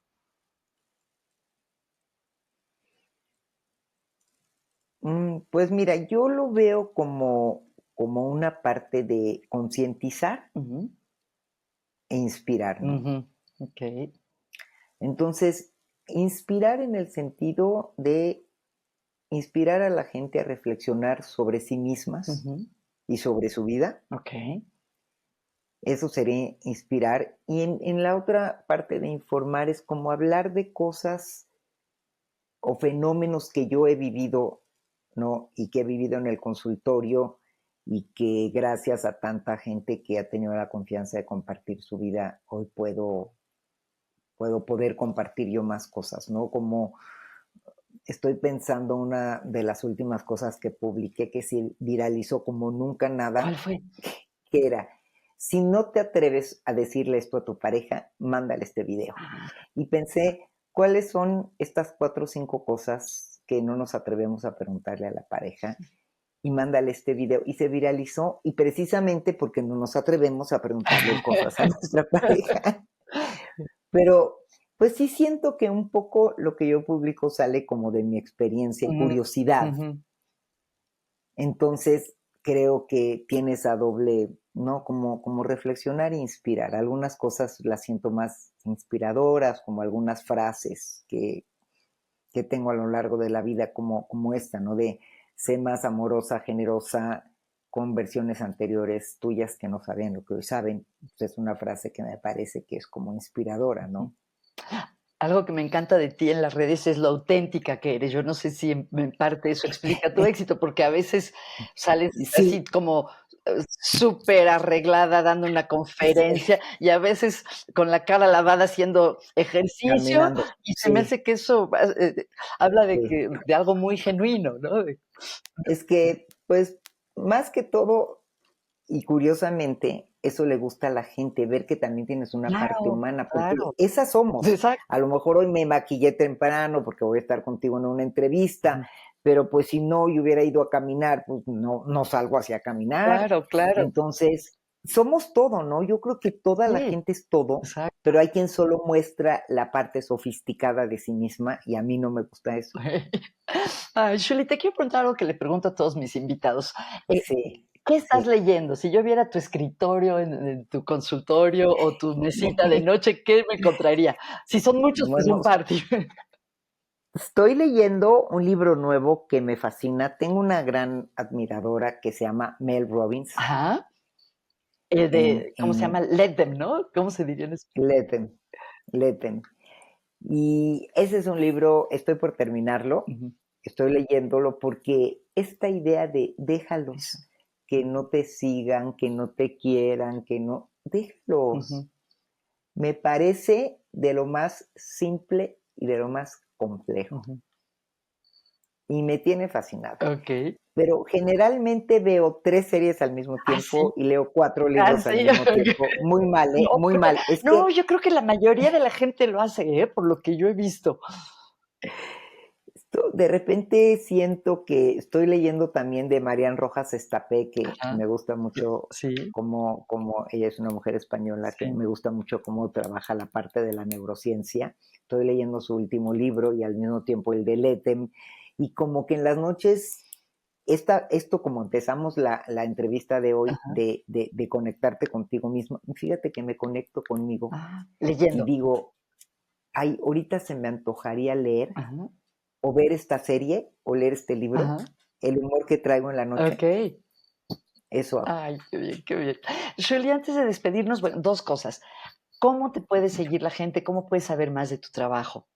Pues mira, yo lo veo como una parte de concientizar Ujú, e inspirar, ¿no? ujú, okey, Entonces, inspirar en el sentido de inspirar a la gente a reflexionar sobre sí mismas ujú, y sobre su vida. okey, Eso sería inspirar. Y en la otra parte de informar es como hablar de cosas o fenómenos que yo he vivido, ¿no? Y que he vivido en el consultorio y que gracias a tanta gente que ha tenido la confianza de compartir su vida, hoy puedo poder compartir yo más cosas, ¿no? Como estoy pensando una de las últimas cosas que publiqué que se viralizó como nunca ¿cuál nada, fue? que era, si no te atreves a decirle esto a tu pareja, mándale este video. Ah, Y pensé, ¿cuáles son estas 4 o 5 cosas que no nos atrevemos a preguntarle a la pareja? Y mándale este video. Y se viralizó, y precisamente porque no nos atrevemos a preguntarle cosas a nuestra pareja. Pero, pues sí siento que un poco lo que yo publico sale como de mi experiencia y ujú, curiosidad. ujú, Entonces, creo que tiene esa doble, ¿no? Como reflexionar e inspirar. Algunas cosas las siento más inspiradoras, como algunas frases que tengo a lo largo de la vida, como esta, ¿no? De sé más amorosa, generosa con versiones anteriores tuyas que no sabían lo que hoy saben. Pues es una frase que me parece que es como inspiradora, ¿no? Algo que me encanta de ti en las redes es lo auténtica que eres. Yo no sé si en parte eso explica tu éxito, porque a veces sales así Sí, como, súper arreglada dando una sí, conferencia, y a veces con la cara lavada haciendo ejercicio, caminando, y se me sí, hace que eso habla de sí. que de algo muy genuino, ¿no? Es que, pues, más que todo, y curiosamente, eso le gusta a la gente, ver que también tienes una parte Claro, humana, porque claro. esas somos. A Exacto. lo mejor hoy me maquillé temprano porque voy a estar contigo en una entrevista, Ujú. pero pues si no, yo hubiera ido a caminar, pues no salgo hacia caminar. Claro, claro. Entonces, somos todo, ¿no? Yo creo que toda la Sí, gente es todo, exacto. pero hay quien solo muestra la parte sofisticada de sí misma y a mí no me gusta eso. Ay, Shuli, te quiero preguntar algo que le pregunto a todos mis invitados. Eh, Sí, ¿Qué estás sí. leyendo? Si yo viera tu escritorio en tu consultorio o tu mesita de noche, ¿qué me encontraría? Si son muchos, pues Bueno, un party. estoy leyendo un libro nuevo que me fascina. Tengo una gran admiradora que se llama Mel Robbins Ajá. en, ¿Cómo se llama? en Let Them, ¿no? ¿Cómo se diría en español? Let Them, Let Them. Y ese es un libro, estoy por terminarlo, Ujú, estoy leyéndolo porque esta idea de eso. déjalos, que no te sigan, que no te quieran, que no, déjalos. Ujú, Me parece de lo más simple y de lo más complejo. ujú. Y me tiene fascinada. Okey. Pero generalmente veo 3 series al mismo Ah, sí. tiempo y leo 4 Ah, libros al sí. mismo Okey. tiempo. Muy mal, No, muy pero mal. Es no, que yo creo que la mayoría de la gente lo hace, por lo que yo he visto. esto de repente siento que estoy leyendo también de Marian Rojas Estapé, que Ajá. me gusta mucho Sí, cómo ella es una mujer española que sí. me gusta mucho cómo trabaja la parte de la neurociencia. Estoy leyendo su último libro y al mismo tiempo el de Letem, y como que en las noches esto como empezamos la entrevista de hoy, Ajá. de conectarte contigo mismo, fíjate que me conecto conmigo Ah, y leyendo. digo, ay, ahorita se me antojaría leer Ajá, o ver esta serie o leer este libro, ajá. el humor que traigo en la noche, Okey. eso hago. Ay, qué bien, qué bien. Shirley, antes de despedirnos, bueno, 2 cosas. ¿Cómo te puede seguir la gente? ¿Cómo puedes saber más de tu trabajo?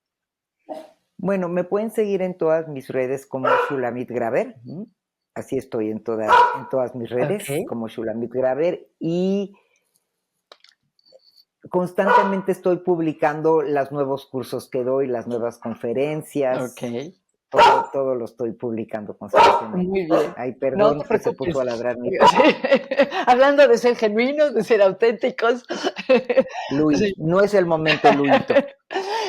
Bueno, me pueden seguir en todas mis redes como Shulamit Graver, Ujú. así estoy en todas mis redes Okey, como Shulamit Graver y constantemente estoy publicando los nuevos cursos que doy, las nuevas conferencias, okey. todo lo estoy publicando constantemente. Muy bien. Ay, No te perdón que se puso preocupes. a ladrar mi Sí. perro. Hablando de ser genuinos, de ser auténticos. Luis, Sí. no es el momento, Luito.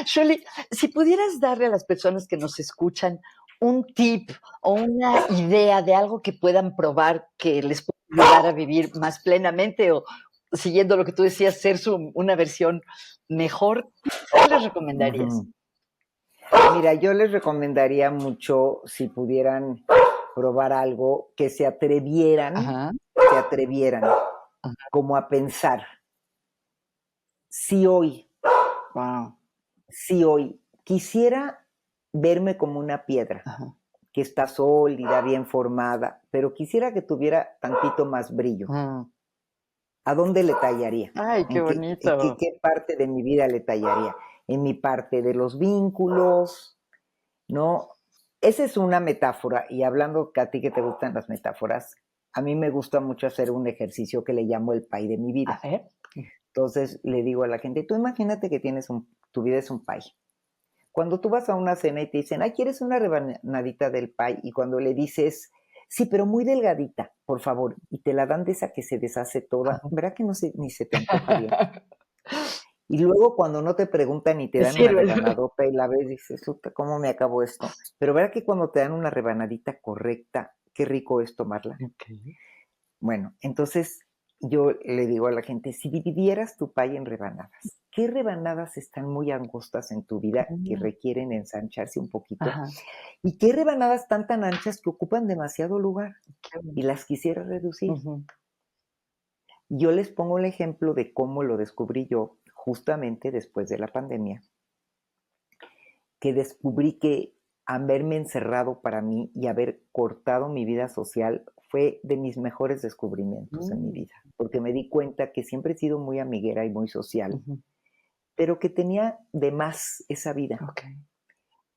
Shirley, si pudieras darle a las personas que nos escuchan un tip o una idea de algo que puedan probar que les puede ayudar a vivir más plenamente o siguiendo lo que tú decías, ser una versión mejor, ¿qué les recomendarías? Ujú. Mira, yo les recomendaría mucho si pudieran probar algo que Ajá, se atrevieran ajá, como a pensar, si hoy, guau, si hoy quisiera verme como una piedra, ajá, que está sólida, bien formada, pero quisiera que tuviera tantito más brillo. mm. ¿A dónde le tallaría? Ay, qué bonito. ¿Qué parte de mi vida le tallaría? En mi parte de los vínculos, ¿no? Esa es una metáfora, y hablando que a ti que te gustan las metáforas, a mí me gusta mucho hacer un ejercicio que le llamo el pie de mi A vida. ver. Entonces le digo a la gente, tú imagínate que tu vida es un pie. Cuando tú vas a una cena y te dicen, ay, ¿quieres una rebanadita del pie? Y cuando le dices, sí, pero muy delgadita, por favor, y te la dan de esa que se deshace toda, ¿verdad que ni se te antoja bien? Y luego cuando no te preguntan y te Me dan una sirve. rebanadota y la ves, dices, "Uta, ¿cómo me acabo esto?". Pero ¿verdad que cuando te dan una rebanadita correcta, qué rico es tomarla? Okey. Bueno, entonces yo le digo a la gente, si dividieras tu pay en rebanadas, ¿qué rebanadas están muy angostas en tu vida que Mm, requieren ensancharse un poquito? ajá, ¿Y qué rebanadas tan anchas que ocupan demasiado lugar qué y bonito. las quisiera reducir? Ujú. Yo les pongo el ejemplo de cómo lo descubrí yo justamente después de la pandemia, que descubrí que haberme encerrado para mí y haber cortado mi vida social fue de mis mejores descubrimientos en mi Mm, vida, porque me di cuenta que siempre he sido muy amiguera y muy social, ujú, pero que tenía de más esa vida, okey.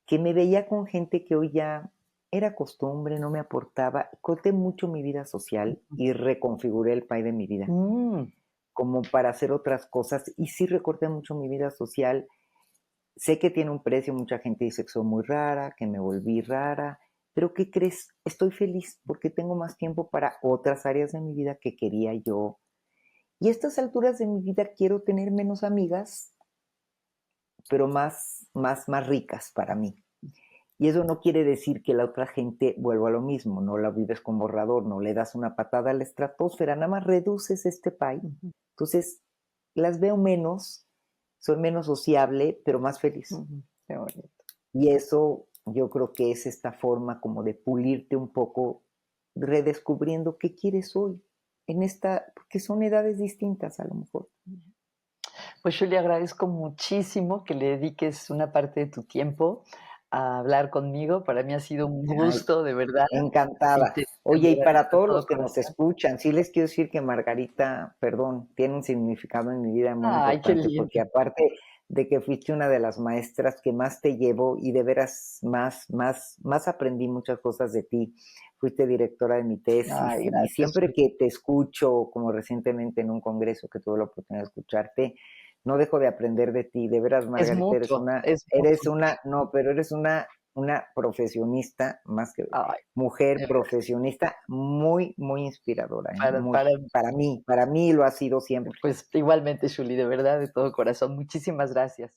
que me veía con gente que hoy ya era costumbre, no me aportaba. Corté mucho mi vida social y reconfiguré el pie de mi vida, Mm, como para hacer otras cosas. Y sí recorté mucho mi vida social. Sé que tiene un precio, mucha gente dice que soy muy rara, que me volví rara, pero ¿qué crees? Estoy feliz porque tengo más tiempo para otras áreas de mi vida que quería yo. Y a estas alturas de mi vida quiero tener menos amigas, pero más ricas para mí. Y eso no quiere decir que la otra gente vuelva a lo mismo, no la vives con borrador, no le das una patada a la estratosfera, nada más reduces este pie. ujú, Entonces, las veo menos, soy menos sociable, pero más feliz. ujú, qué bonito. Y eso yo creo que es esta forma como de pulirte un poco, redescubriendo qué quieres hoy, en esta, porque son edades distintas a lo mejor. Pues yo le agradezco muchísimo que le dediques una parte de tu tiempo a hablar conmigo. Para mí ha sido un Ay, gusto, de verdad, y encantada. te lo Oye, y para agradezco de todos todo los que nos corazón. escuchan, sí les quiero decir que Margarita, perdón, tiene un significado en mi vida muy Ay, qué importante, lindo. porque aparte de que fuiste una de las maestras que más te llevo y de veras más aprendí muchas cosas de ti. Fuiste directora de mi tesis Ay, y gracias, siempre Julie. que te escucho, como recientemente en un congreso que tuve la oportunidad de escucharte, no dejo de aprender de ti. De veras, Margarita, Es eres mutuo. una, no, pero eres una profesionista más que Ay, mujer de veras. profesionista muy inspiradora, ¿eh? Para Muy, para para mí lo ha sido siempre. pues igualmente, Julie, de verdad, de todo corazón. Muchísimas gracias.